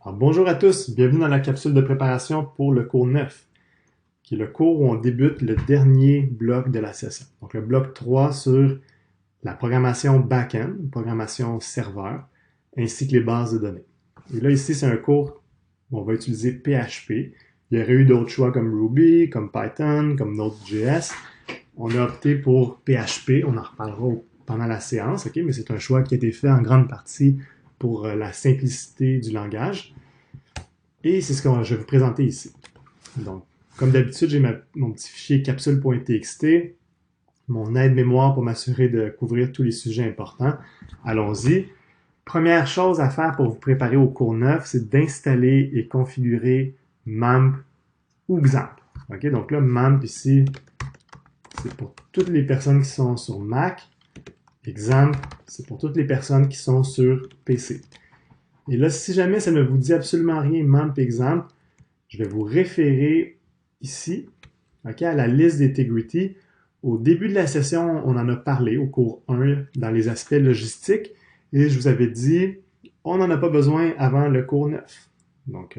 Alors, bonjour à tous, bienvenue dans la capsule de préparation pour le cours 9, qui est le cours où on débute le dernier bloc de la session. Donc le bloc 3 sur la programmation back-end, programmation serveur, ainsi que les bases de données. Et là ici c'est un cours où on va utiliser PHP. Il y aurait eu d'autres choix comme Ruby, comme Python, comme Node.js. On a opté pour PHP, on en reparlera pendant la séance, ok? Mais c'est un choix qui a été fait en grande partie pour la simplicité du langage. Et c'est ce que je vais vous présenter ici. Donc, comme d'habitude, j'ai mon petit fichier capsule.txt, mon aide-mémoire pour m'assurer de couvrir tous les sujets importants. Allons-y. Première chose à faire pour vous préparer au cours 9, c'est d'installer et configurer MAMP ou XAMPP. Okay? Donc là, MAMP ici, c'est pour toutes les personnes qui sont sur Mac. XAMPP, c'est pour toutes les personnes qui sont sur PC. Et là, si jamais ça ne vous dit absolument rien, MAMP XAMPP, je vais vous référer ici, okay, à la liste d'Integrity. Au début de la session, on en a parlé au cours 1 dans les aspects logistiques et je vous avais dit, on n'en a pas besoin avant le cours 9. Donc,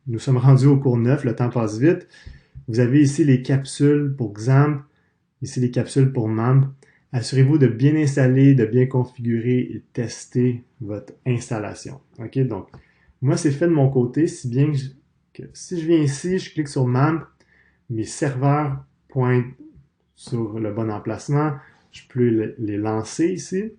nous sommes rendus au cours 9, le temps passe vite. Vous avez ici les capsules pour XAMPP, ici les capsules pour MAMP. Assurez-vous de bien installer, de bien configurer et tester votre installation. OK? Donc, moi, c'est fait de mon côté, si bien que si je viens ici, je clique sur MAMP, mes serveurs pointent sur le bon emplacement. Je peux les lancer ici.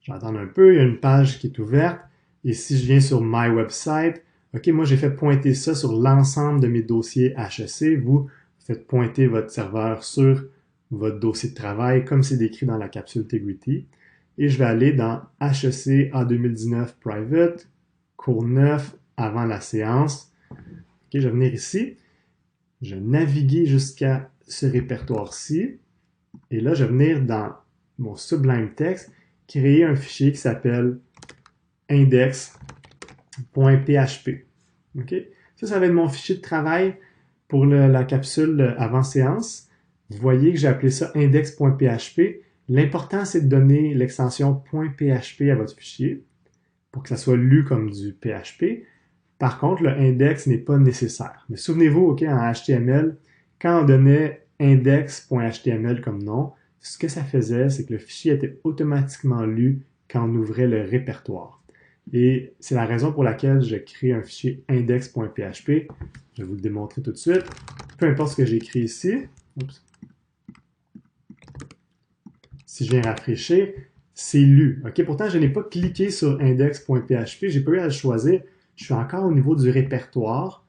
J'attends un peu, il y a une page qui est ouverte. Et si je viens sur My Website, OK, moi j'ai fait pointer ça sur l'ensemble de mes dossiers HEC. Vous faites pointer votre serveur sur votre dossier de travail, comme c'est décrit dans la capsule Integrity. Et je vais aller dans HEC A 2019 Private, cours 9, avant la séance. Okay, je vais venir ici. Je vais naviguer jusqu'à ce répertoire-ci. Et là, je vais venir dans mon Sublime Text, créer un fichier qui s'appelle index.php. Okay? Ça va être mon fichier de travail pour la capsule avant séance. Vous voyez que j'ai appelé ça index.php. L'important, c'est de donner l'extension .php à votre fichier pour que ça soit lu comme du PHP. Par contre, le index n'est pas nécessaire. Mais souvenez-vous, okay, en HTML, quand on donnait index.html comme nom, ce que ça faisait, c'est que le fichier était automatiquement lu quand on ouvrait le répertoire. Et c'est la raison pour laquelle je crée un fichier index.php. Je vais vous le démontrer tout de suite. Peu importe ce que j'ai écrit ici. Oups. Si je viens rafraîchir, c'est lu. Okay? Pourtant, je n'ai pas cliqué sur index.php. J'ai pas eu à le choisir. Je suis encore au niveau du répertoire.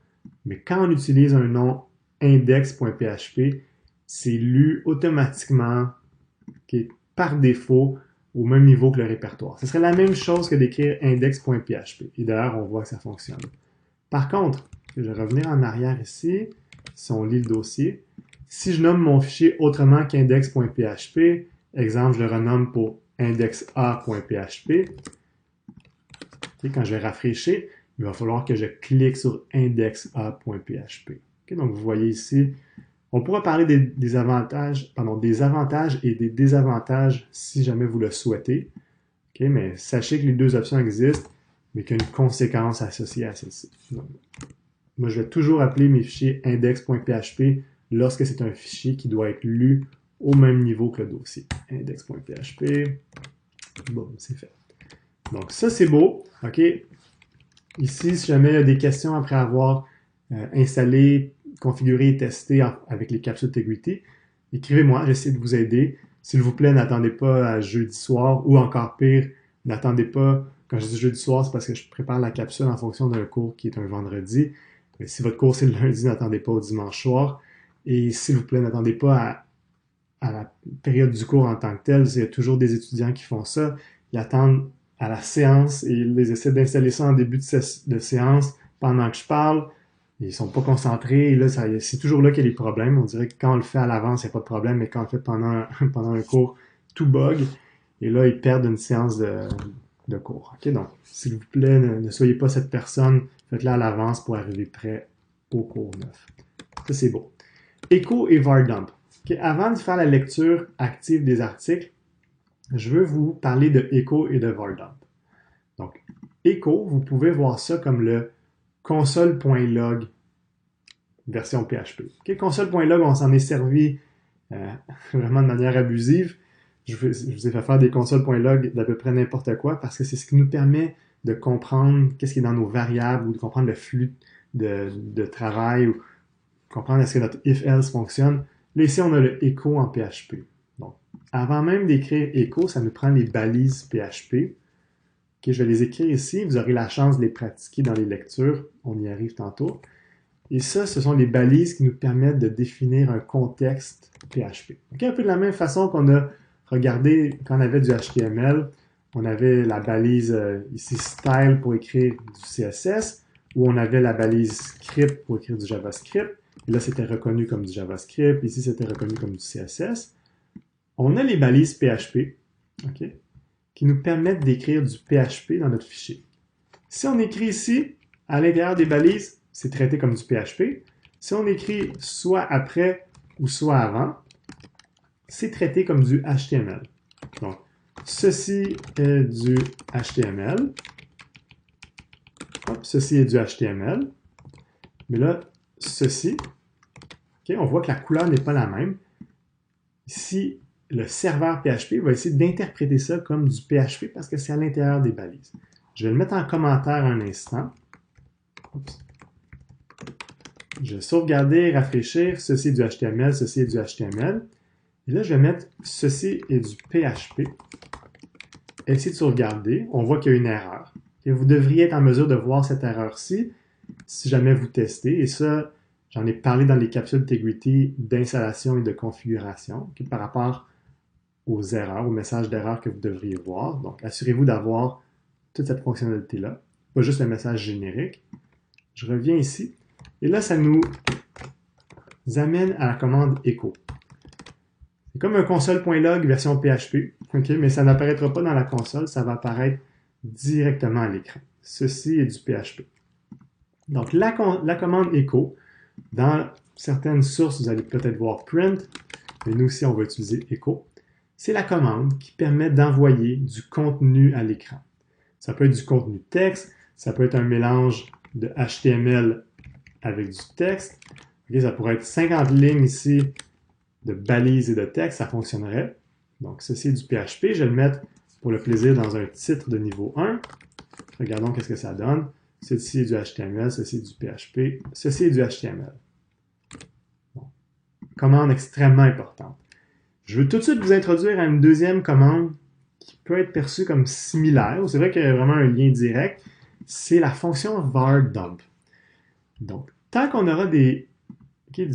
Mais quand on utilise un nom index.php, c'est lu automatiquement, okay, par défaut au même niveau que le répertoire. Ce serait la même chose que d'écrire index.php. Et d'ailleurs, on voit que ça fonctionne. Par contre, je vais revenir en arrière ici, si on lit le dossier. Si je nomme mon fichier autrement qu'index.php, exemple, je le renomme pour indexa.php, okay, quand je vais rafraîchir, il va falloir que je clique sur indexa.php. Okay, donc, vous voyez ici, on pourra parler des avantages et des désavantages si jamais vous le souhaitez. Okay, mais sachez que les deux options existent, mais qu'il y a une conséquence associée à celle-ci. Moi, je vais toujours appeler mes fichiers index.php lorsque c'est un fichier qui doit être lu au même niveau que le dossier. Index.php. Bon, c'est fait. Donc, ça, c'est beau. OK. Ici, si jamais il y a des questions après avoir installé, configuré et testé avec les capsules Integrity, écrivez-moi, j'essaie de vous aider. S'il vous plaît, n'attendez pas à jeudi soir ou encore pire, n'attendez pas, quand je dis jeudi soir, c'est parce que je prépare la capsule en fonction d'un cours qui est un vendredi. Mais si votre cours c'est le lundi, n'attendez pas au dimanche soir. Et s'il vous plaît, n'attendez pas à la période du cours en tant que telle. Il y a toujours des étudiants qui font ça. Ils attendent à la séance et ils essaient d'installer ça en début de séance pendant que je parle. Ils sont pas concentrés. Et là, c'est toujours là qu'il y a des problèmes. On dirait que quand on le fait à l'avance, il n'y a pas de problème, mais quand on le fait pendant un cours, tout bug. Et là, ils perdent une séance de cours. Okay? Donc, s'il vous plaît, ne soyez pas cette personne. Faites-le à l'avance pour arriver prêt au cours 9. Ça, c'est beau. Echo et VARDump. Okay? Avant de faire la lecture active des articles, je veux vous parler de Echo et de VARDump. Donc, echo, vous pouvez voir ça comme le console.log version PHP. Okay? Console.log, on s'en est servi vraiment de manière abusive. Je vous ai fait faire des consoles.log d'à peu près n'importe quoi parce que c'est ce qui nous permet de comprendre qu'est-ce qui est dans nos variables ou de comprendre le flux de travail ou comprendre est-ce que notre if-else fonctionne. Là, ici, on a le echo en PHP. Donc, avant même d'écrire echo, ça nous prend les balises PHP. Okay, je vais les écrire ici. Vous aurez la chance de les pratiquer dans les lectures. On y arrive tantôt. Et ça, ce sont les balises qui nous permettent de définir un contexte PHP. Okay, un peu de la même façon qu'on a regardé quand on avait du HTML. On avait la balise ici style pour écrire du CSS, ou on avait la balise script pour écrire du JavaScript. Et là, c'était reconnu comme du JavaScript. Ici, c'était reconnu comme du CSS. On a les balises PHP, okay, qui nous permettent d'écrire du PHP dans notre fichier. Si on écrit ici, à l'intérieur des balises, c'est traité comme du PHP. Si on écrit soit après ou soit avant, c'est traité comme du HTML. Donc, ceci est du HTML. Hop, ceci est du HTML. Mais là, ceci, okay, on voit que la couleur n'est pas la même. Ici, le serveur PHP va essayer d'interpréter ça comme du PHP parce que c'est à l'intérieur des balises. Je vais le mettre en commentaire un instant. Oups. Je vais sauvegarder, rafraîchir. Ceci est du HTML, ceci est du HTML. Et là, je vais mettre ceci est du PHP. Essayez de sauvegarder. On voit qu'il y a une erreur. Et vous devriez être en mesure de voir cette erreur-ci si jamais vous testez. Et ça, j'en ai parlé dans les capsules Tegrity d'installation et de configuration par rapport aux erreurs, aux messages d'erreur que vous devriez voir. Donc, assurez-vous d'avoir toute cette fonctionnalité-là, pas juste le message générique. Je reviens ici. Et là, ça nous amène à la commande echo. C'est comme un console.log version PHP, okay, mais ça n'apparaîtra pas dans la console, ça va apparaître directement à l'écran. Ceci est du PHP. Donc, la commande echo, dans certaines sources, vous allez peut-être voir print, mais nous aussi, on va utiliser echo. C'est la commande qui permet d'envoyer du contenu à l'écran. Ça peut être du contenu texte, ça peut être un mélange de HTML avec du texte. Okay, ça pourrait être 50 lignes ici de balises et de texte, ça fonctionnerait. Donc, ceci est du PHP. Je vais le mettre pour le plaisir dans un titre de niveau 1. Regardons qu'est-ce que ça donne. Ceci est du HTML, ceci est du PHP, ceci est du HTML. Bon. Commande extrêmement importante. Je veux tout de suite vous introduire à une deuxième commande qui peut être perçue comme similaire. C'est vrai qu'il y a vraiment un lien direct. C'est la fonction var dump. Donc, tant qu'on aura des... Okay,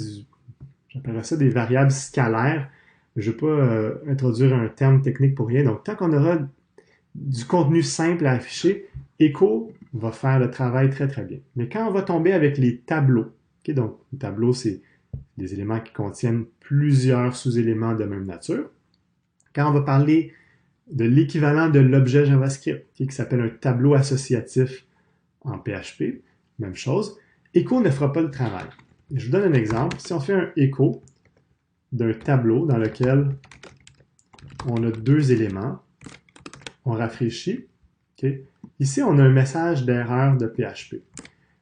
j'appellerais ça des variables scalaires. Je ne vais pas introduire un terme technique pour rien. Donc, tant qu'on aura du contenu simple à afficher, echo va faire le travail très, très bien. Mais quand on va tomber avec les tableaux, okay, donc les tableaux, c'est des éléments qui contiennent plusieurs sous-éléments de même nature. Quand on va parler de l'équivalent de l'objet JavaScript, okay, qui s'appelle un tableau associatif en PHP, même chose, echo ne fera pas le travail. Je vous donne un exemple. Si on fait un echo d'un tableau dans lequel on a deux éléments, on rafraîchit. Okay. Ici, on a un message d'erreur de PHP.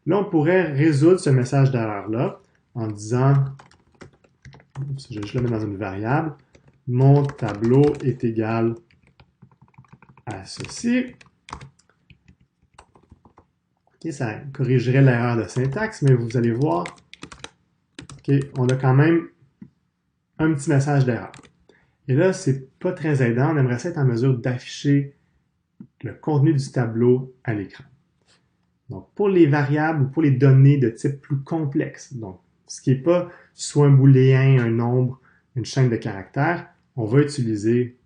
Là, on pourrait résoudre ce message d'erreur-là en disant, je vais juste le mettre dans une variable, mon tableau est égal à ceci. Okay, ça corrigerait l'erreur de syntaxe, mais vous allez voir, okay, on a quand même un petit message d'erreur. Et là, c'est pas très aidant. On aimerait être en mesure d'afficher le contenu du tableau à l'écran. Donc, pour les variables ou pour les données de type plus complexe, donc ce qui n'est pas soit un booléen, un nombre, une chaîne de caractères, on va utiliser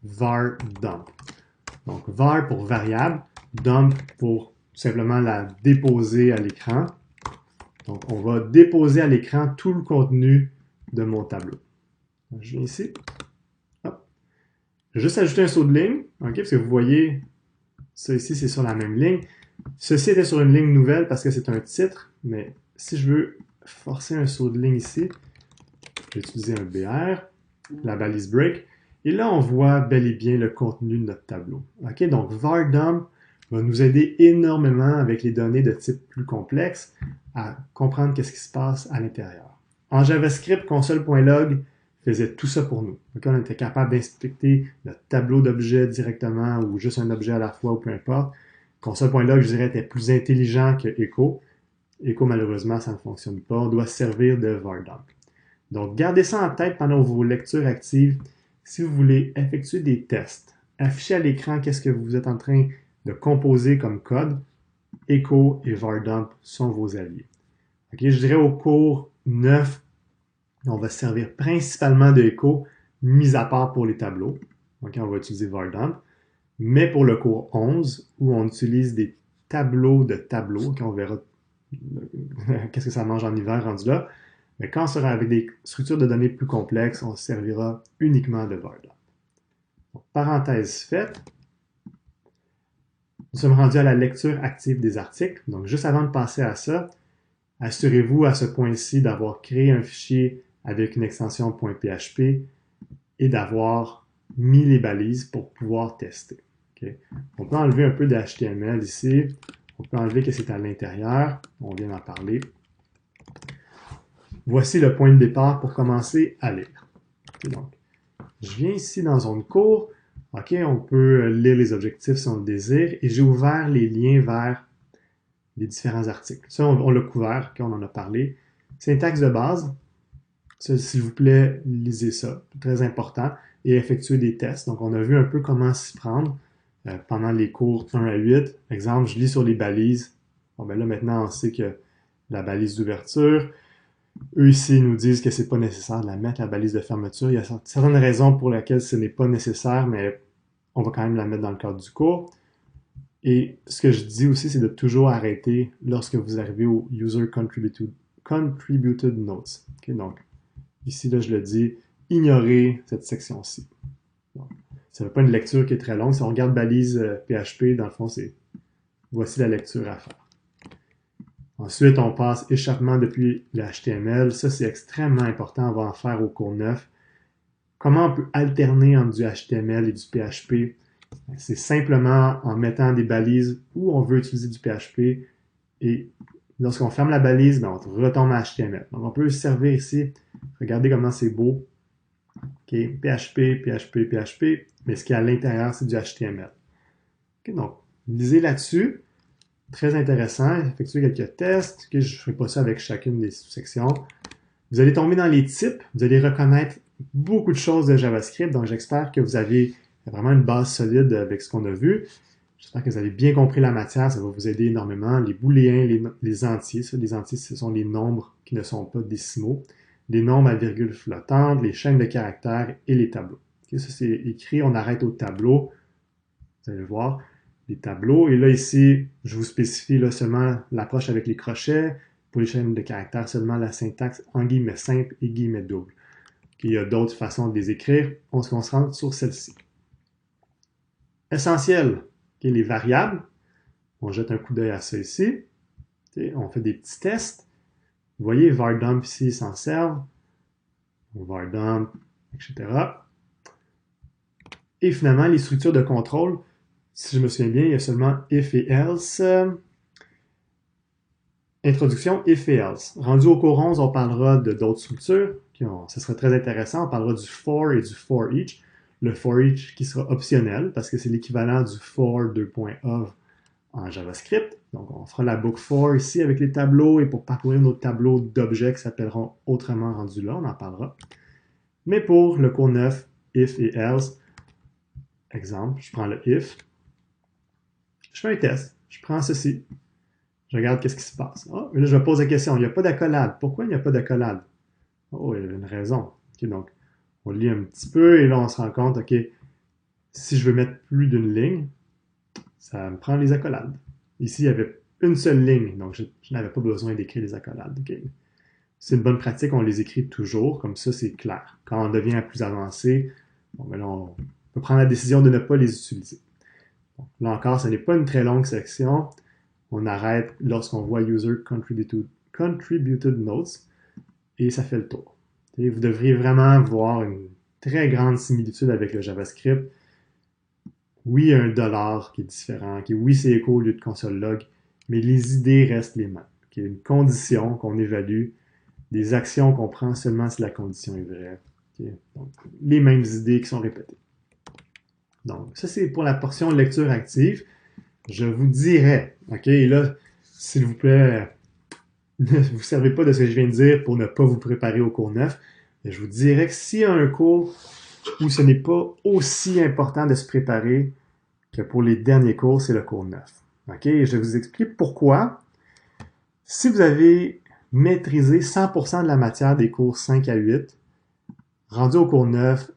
var dump. Donc, var pour variable, dump pour tout simplement la déposer à l'écran. Donc, on va déposer à l'écran tout le contenu de mon tableau. Donc, je viens ici. Hop. Je vais juste ajouter un saut de ligne, okay, parce que vous voyez, ça ici, c'est sur la même ligne. Ceci était sur une ligne nouvelle parce que c'est un titre, mais si je veux forcer un saut de ligne ici, je vais utiliser un BR, la balise break, et là, on voit bel et bien le contenu de notre tableau. Okay, donc, var dump va nous aider énormément avec les données de type plus complexe à comprendre qu'est-ce qui se passe à l'intérieur. En JavaScript, console.log faisait tout ça pour nous. Donc, on était capable d'inspecter notre tableau d'objets directement ou juste un objet à la fois ou peu importe. Console.log, je dirais, était plus intelligent que Echo. Echo, malheureusement, ça ne fonctionne pas. On doit se servir de VarDump. Donc, gardez ça en tête pendant vos lectures actives. Si vous voulez effectuer des tests, afficher à l'écran qu'est-ce que vous êtes en train de composer comme code, Echo et VarDump sont vos alliés. Okay, je dirais au cours 9, on va se servir principalement de Echo, mis à part pour les tableaux. Okay, on va utiliser VarDump. Mais pour le cours 11, où on utilise des tableaux de tableaux, okay, on verra qu'est-ce que ça mange en hiver rendu là, mais quand on sera avec des structures de données plus complexes, on se servira uniquement de VarDump. Donc, parenthèse faite, nous sommes rendus à la lecture active des articles. Donc, juste avant de passer à ça, assurez-vous à ce point-ci d'avoir créé un fichier avec une extension .php et d'avoir mis les balises pour pouvoir tester. Okay? On peut enlever un peu de HTML ici. On peut enlever que c'est à l'intérieur. On vient d'en parler. Voici le point de départ pour commencer à lire. Okay, donc, je viens ici dans zone cours. OK, on peut lire les objectifs si on le désire. Et j'ai ouvert les liens vers les différents articles. Ça, on l'a couvert, on en a parlé. Syntaxe de base. S'il vous plaît, lisez ça. Très important. Et effectuez des tests. Donc, on a vu un peu comment s'y prendre pendant les cours 1 à 8. Exemple, je lis sur les balises. Bon, ben là, maintenant, on sait que la balise d'ouverture. Eux ici nous disent que c'est pas nécessaire de la mettre, la balise de fermeture. Il y a certaines raisons pour lesquelles ce n'est pas nécessaire, mais on va quand même la mettre dans le cadre du cours. Et ce que je dis aussi, c'est de toujours arrêter lorsque vous arrivez au User Contributed Notes. Okay, donc, ici, là, je le dis, ignorez cette section-ci. Ça ne fait pas une lecture qui est très longue. Si on regarde balise PHP, dans le fond, c'est voici la lecture à faire. Ensuite, on passe échappement depuis le HTML. Ça, c'est extrêmement important. On va en faire au cours 9. Comment on peut alterner entre du HTML et du PHP? C'est simplement en mettant des balises où on veut utiliser du PHP. Et lorsqu'on ferme la balise, ben, on retombe à HTML. Donc, on peut se servir ici. Regardez comment c'est beau. Okay. PHP, PHP, PHP. Mais ce qu'il y a à l'intérieur, c'est du HTML. Okay, donc, lisez là-dessus. Très intéressant. Effectuez quelques tests. Okay, je ne ferai pas ça avec chacune des sous-sections. Vous allez tomber dans les types. Vous allez reconnaître beaucoup de choses de JavaScript. Donc, j'espère que vous avez vraiment une base solide avec ce qu'on a vu. J'espère que vous avez bien compris la matière. Ça va vous aider énormément. Les booléens, les entiers. Ça, les entiers, ce sont les nombres qui ne sont pas décimaux. Les nombres à virgule flottante, les chaînes de caractères et les tableaux. Okay, ça, c'est écrit. On arrête au tableau. Vous allez voir. Les tableaux. Et là, ici, je vous spécifie là, seulement l'approche avec les crochets. Pour les chaînes de caractères, seulement la syntaxe en guillemets simple et guillemets double. Il y a d'autres façons de les écrire. On se concentre sur celle-ci. Essentiel. Okay, les variables. On jette un coup d'œil à ça ici. Okay, on fait des petits tests. Vous voyez, VarDump ici s'en servent. VarDump, etc. Et finalement, les structures de contrôle. Si je me souviens bien, il y a seulement if et else. Introduction, if et else. Rendu au cours 11, on parlera d'autres structures. Ce serait très intéressant. On parlera du for et du for each. Le for each qui sera optionnel parce que c'est l'équivalent du for 2.of en JavaScript. Donc, on fera la boucle for ici avec les tableaux et pour parcourir nos tableaux d'objets qui s'appelleront autrement rendus là, on en parlera. Mais pour le cours 9, if et else, exemple, je prends le if. Je fais un test. Je prends ceci. Je regarde qu'est-ce qui se passe. Oh, mais là, je me pose la question. Il n'y a pas d'accolade. Pourquoi il n'y a pas d'accolade? Oh, il y a une raison. Okay, donc, on lit un petit peu et là, on se rend compte, OK, si je veux mettre plus d'une ligne, ça me prend les accolades. Ici, il y avait une seule ligne, donc je n'avais pas besoin d'écrire les accolades. Okay. C'est une bonne pratique, on les écrit toujours, comme ça, c'est clair. Quand on devient plus avancé, bon, ben là, on peut prendre la décision de ne pas les utiliser. Donc, là encore, ce n'est pas une très longue section. On arrête lorsqu'on voit User Contributed Notes et ça fait le tour. Et vous devriez vraiment voir une très grande similitude avec le JavaScript. Oui, il y a un dollar qui est différent. Oui, c'est écho au lieu de console log, mais les idées restent les mêmes. Une condition qu'on évalue, des actions qu'on prend seulement si la condition est vraie. Donc, les mêmes idées qui sont répétées. Donc, ça, c'est pour la portion lecture active. Je vous dirais, OK, et là, s'il vous plaît, ne vous servez pas de ce que je viens de dire pour ne pas vous préparer au cours 9. Mais je vous dirais que s'il y a un cours où ce n'est pas aussi important de se préparer que pour les derniers cours, c'est le cours 9. OK? Je vais vous expliquer pourquoi. Si vous avez maîtrisé 100% de la matière des cours 5 à 8, rendu au cours 9,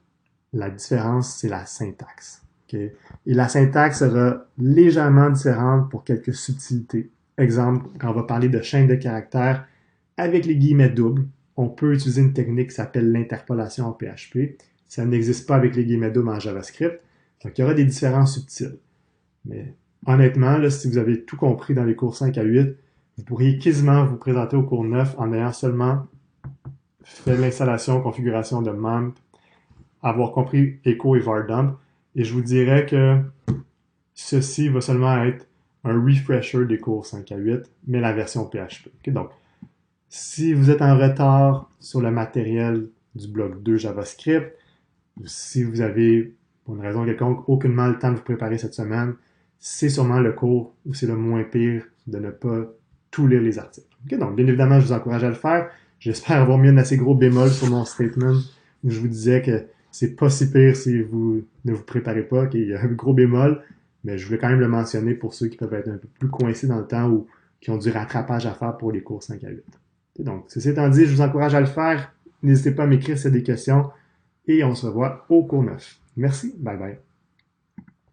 la différence, c'est la syntaxe. Okay? Et la syntaxe sera légèrement différente pour quelques subtilités. Exemple, quand on va parler de chaîne de caractères avec les guillemets doubles, on peut utiliser une technique qui s'appelle l'interpolation en PHP. Ça n'existe pas avec les guillemets doubles en JavaScript. Donc, il y aura des différences subtiles. Mais honnêtement, là, si vous avez tout compris dans les cours 5 à 8, vous pourriez quasiment vous présenter au cours 9 en ayant seulement fait l'installation, configuration de MAMP, avoir compris Echo et VarDump. Et je vous dirais que ceci va seulement être un refresher des cours 5 à 8, mais la version PHP. Okay? Donc, si vous êtes en retard sur le matériel du bloc 2 JavaScript, ou si vous avez, pour une raison quelconque, aucunement le temps de vous préparer cette semaine, c'est sûrement le cours où c'est le moins pire de ne pas tout lire les articles. Okay? Donc, bien évidemment, je vous encourage à le faire. J'espère avoir mis un assez gros bémol sur mon statement où je vous disais que c'est pas si pire si vous ne vous préparez pas, qu'il y a un gros bémol, mais je voulais quand même le mentionner pour ceux qui peuvent être un peu plus coincés dans le temps ou qui ont du rattrapage à faire pour les cours 5 à 8. Okay? Donc, ceci étant dit, je vous encourage à le faire. N'hésitez pas à m'écrire si vous avez des questions et on se revoit au cours 9. Merci, bye bye.